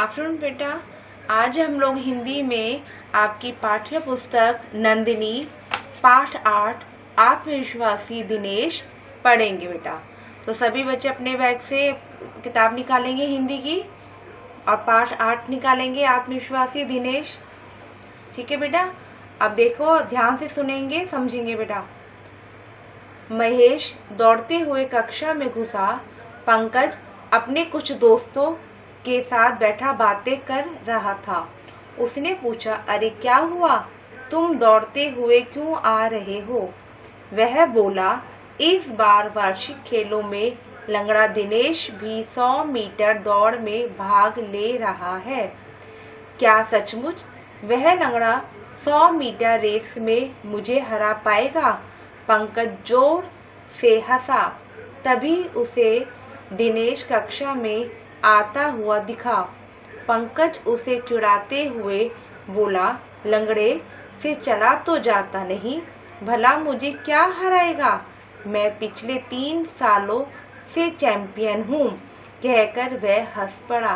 Afternoon बेटा। आज हम लोग हिंदी में आपकी पाठ्य पुस्तक नंदिनी पाठ 8 आत्मविश्वासी दिनेश पढ़ेंगे बेटा। तो सभी बच्चे अपने बैग से किताब निकालेंगे हिंदी की और पाठ 8 निकालेंगे आत्मविश्वासी दिनेश। ठीक है बेटा। अब देखो, ध्यान से सुनेंगे, समझेंगे बेटा। महेश दौड़ते हुए कक्षा में घुसा। पंकज अपने कुछ दोस्तों के साथ बैठा बातें कर रहा था। उसने पूछा, अरे क्या हुआ, तुम दौड़ते हुए क्यों आ रहे हो? वह बोला, इस बार वार्षिक खेलों में लंगड़ा दिनेश भी 100 मीटर दौड़ में भाग ले रहा है। क्या सचमुच वह लंगड़ा 100 मीटर रेस में मुझे हरा पाएगा? पंकज जोर से हंसा। तभी उसे दिनेश कक्षा में आता हुआ दिखा। पंकज उसे चिढ़ाते हुए बोला, लंगड़े से चला तो जाता नहीं, भला मुझे क्या हराएगा? मैं पिछले 3 सालों से चैंपियन हूँ। कहकर वह हंस पड़ा।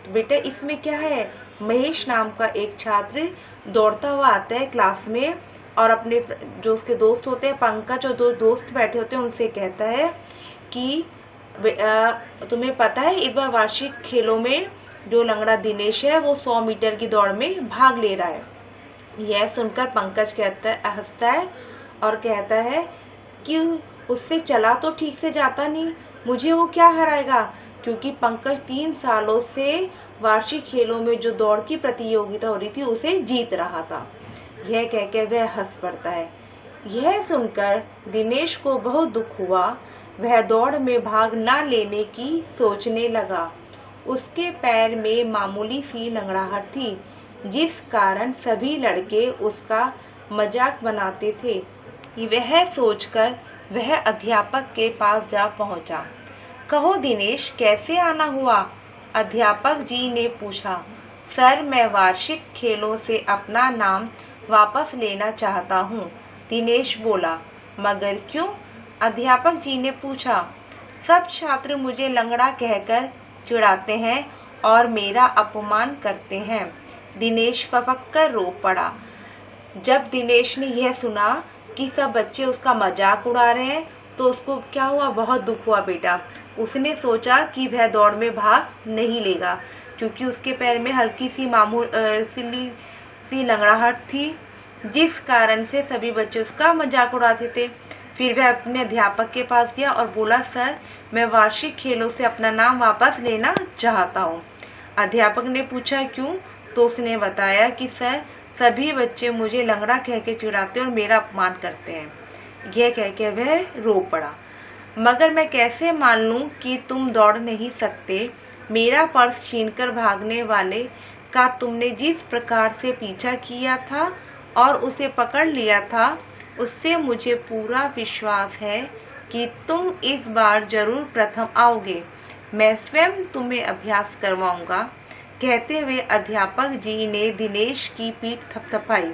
तो बेटा इसमें क्या है, महेश नाम का एक छात्र दौड़ता हुआ आता है क्लास में और अपने जो उसके दोस्त होते हैं, पंकज और 2 दोस्त बैठे होते हैं, उनसे कहता है कि तुम्हें पता है इस बार वार्षिक खेलों में जो लंगड़ा दिनेश है वो 100 मीटर की दौड़ में भाग ले रहा है। यह सुनकर पंकज हंसता है और कहता है कि उससे चला तो ठीक से जाता नहीं, मुझे वो क्या हराएगा? क्योंकि पंकज 3 सालों से वार्षिक खेलों में जो दौड़ की प्रतियोगिता हो रही थी उसे जीत रहा था। यह कहकर वह हंस पड़ता है। यह सुनकर दिनेश को बहुत दुख हुआ। वह दौड़ में भाग न लेने की सोचने लगा। उसके पैर में मामूली सी लंगड़ाहट थी, जिस कारण सभी लड़के उसका मजाक बनाते थे। वह सोचकर वह अध्यापक के पास जा पहुंचा। कहो दिनेश, कैसे आना हुआ? अध्यापक जी ने पूछा। सर, मैं वार्षिक खेलों से अपना नाम वापस लेना चाहता हूँ, दिनेश बोला। मगर क्यों? अध्यापक जी ने पूछा। सब छात्र मुझे लंगड़ा कहकर चिढ़ाते हैं और मेरा अपमान करते हैं। दिनेश फफक रो पड़ा। जब दिनेश ने यह सुना कि सब बच्चे उसका मजाक उड़ा रहे हैं तो उसको क्या हुआ, बहुत दुख हुआ बेटा। उसने सोचा कि वह दौड़ में भाग नहीं लेगा क्योंकि उसके पैर में हल्की सी लंगड़ाहट थी, जिस कारण से सभी बच्चे उसका मजाक उड़ाते थे। फिर वह अपने अध्यापक के पास गया और बोला, सर, मैं वार्षिक खेलों से अपना नाम वापस लेना चाहता हूँ। अध्यापक ने पूछा, क्यों? तो उसने बताया कि सर, सभी बच्चे मुझे लंगड़ा कह के चिढ़ाते और मेरा अपमान करते हैं। यह कह के वह रो पड़ा। मगर मैं कैसे मान लूँ कि तुम दौड़ नहीं सकते? मेरा पर्स छीनकर भागने वाले का तुमने जिस प्रकार से पीछा किया था और उसे पकड़ लिया था, उससे मुझे पूरा विश्वास है कि तुम इस बार जरूर प्रथम आओगे। मैं स्वयं तुम्हें अभ्यास करवाऊंगा। कहते हुए अध्यापक जी ने दिनेश की पीठ थपथपाई।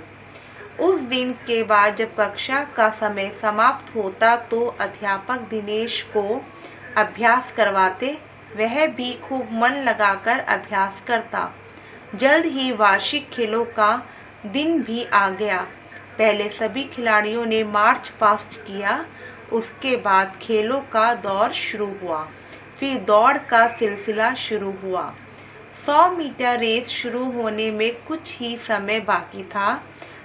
उस दिन के बाद जब कक्षा का समय समाप्त होता तो अध्यापक दिनेश को अभ्यास करवाते। वह भी खूब मन लगाकर अभ्यास करता। जल्द ही वार्षिक खेलों का दिन भी आ गया। पहले सभी खिलाड़ियों ने मार्च पास्ट किया। उसके बाद खेलों का दौर शुरू हुआ। फिर दौड़ का सिलसिला शुरू हुआ। 100 मीटर रेस शुरू होने में कुछ ही समय बाकी था।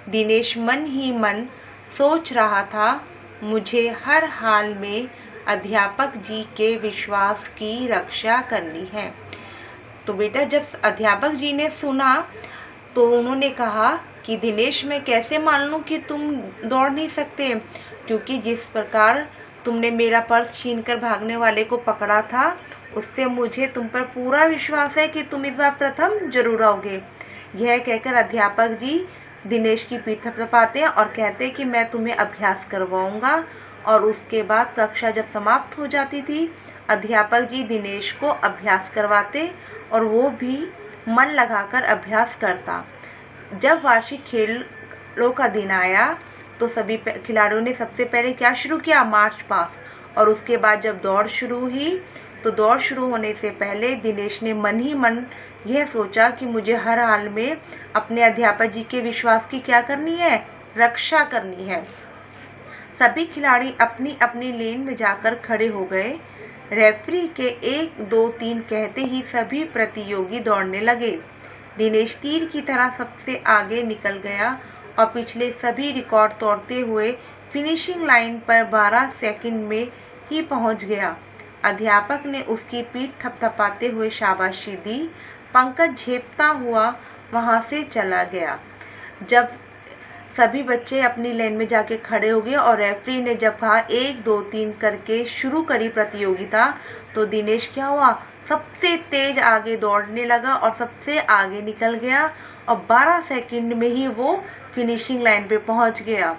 दिनेश मन ही मन सोच रहा था, मुझे हर हाल में अध्यापक जी के विश्वास की रक्षा करनी है। तो बेटा जब अध्यापक जी ने सुना तो उन्होंने कहा कि दिनेश, मैं कैसे मान लूँ कि तुम दौड़ नहीं सकते? क्योंकि जिस प्रकार तुमने मेरा पर्स छीनकर भागने वाले को पकड़ा था, उससे मुझे तुम पर पूरा विश्वास है कि तुम इस बार प्रथम जरूर आओगे। यह कहकर अध्यापक जी दिनेश की पीठ थपथपाते हैं और कहते हैं कि मैं तुम्हें अभ्यास करवाऊंगा। और उसके बाद कक्षा जब समाप्त हो जाती थी, अध्यापक जी दिनेश को अभ्यास करवाते और वो भी मन लगाकर अभ्यास करता। जब वार्षिक खेलों का दिन आया तो सभी खिलाड़ियों ने सबसे पहले क्या शुरू किया, मार्च पास्ट। और उसके बाद जब दौड़ शुरू हुई तो दौड़ शुरू होने से पहले दिनेश ने मन ही मन यह सोचा कि मुझे हर हाल में अपने अध्यापक जी के विश्वास की क्या करनी है, रक्षा करनी है। सभी खिलाड़ी अपनी अपनी लेन में जाकर खड़े हो गए। रेफरी के 1 2 3 कहते ही सभी प्रतियोगी दौड़ने लगे। दिनेश तीर की तरह सबसे आगे निकल गया और पिछले सभी रिकॉर्ड तोड़ते हुए फिनिशिंग लाइन पर 12 सेकंड में ही पहुंच गया। अध्यापक ने उसकी पीठ थपथपाते हुए शाबाशी दी। पंकज झेपता हुआ वहां से चला गया। जब सभी बच्चे अपनी लाइन में जाके खड़े हो गए और रेफरी ने जब कहा 1 2 3 करके शुरू करी प्रतियोगिता, तो दिनेश क्या हुआ, सबसे तेज आगे दौड़ने लगा और सबसे आगे निकल गया और 12 सेकंड में ही वो फिनिशिंग लाइन पे पहुंच गया।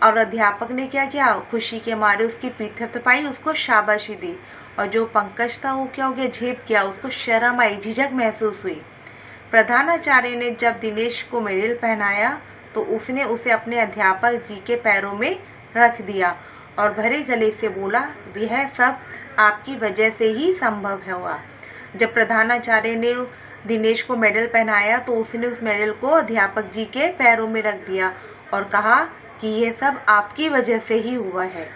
और अध्यापक ने क्या किया, खुशी के मारे उसकी पीठ थपथपाई, उसको शाबाशी दी। और जो पंकज था वो क्या हो गया, झेप गया, उसको शर्म आई, झिझक महसूस हुई। प्रधानाचार्य ने जब दिनेश को मेडल पहनाया तो उसने उसे अपने अध्यापक जी के पैरों में रख दिया और भरे गले से बोला, यह सब आपकी वजह से ही संभव हुआ। जब प्रधानाचार्य ने दिनेश को मेडल पहनाया तो उसने उस मेडल को अध्यापक जी के पैरों में रख दिया और कहा कि यह सब आपकी वजह से ही हुआ है।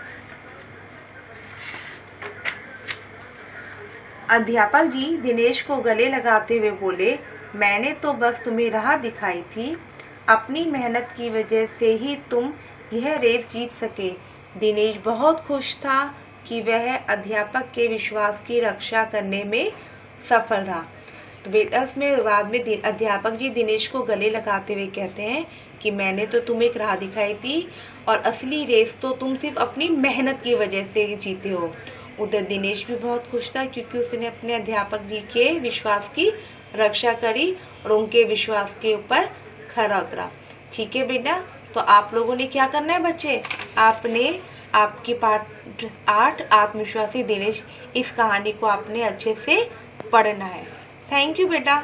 अध्यापक जी दिनेश को गले लगाते हुए बोले, मैंने तो बस तुम्हें राह दिखाई थी, अपनी मेहनत की वजह से ही तुम यह रेस जीत सके। दिनेश बहुत खुश था कि वह अध्यापक के विश्वास की रक्षा करने में सफल रहा। तो बेटा उसमें बाद में अध्यापक जी दिनेश को गले लगाते हुए कहते हैं कि मैंने तो तुम्हें एक राह दिखाई थी और असली रेस तो तुम सिर्फ अपनी मेहनत की वजह से जीते हो। उधर दिनेश भी बहुत खुश था क्योंकि उसने अपने अध्यापक जी के विश्वास की रक्षा करी और उनके विश्वास के ऊपर खरा उतरा। ठीक है बेटा, तो आप लोगों ने क्या करना है बच्चे, आपने आपकी पाठ 8 आत्मविश्वासी दिनेश, इस कहानी को आपने अच्छे से पढ़ना है। थैंक यू बेटा।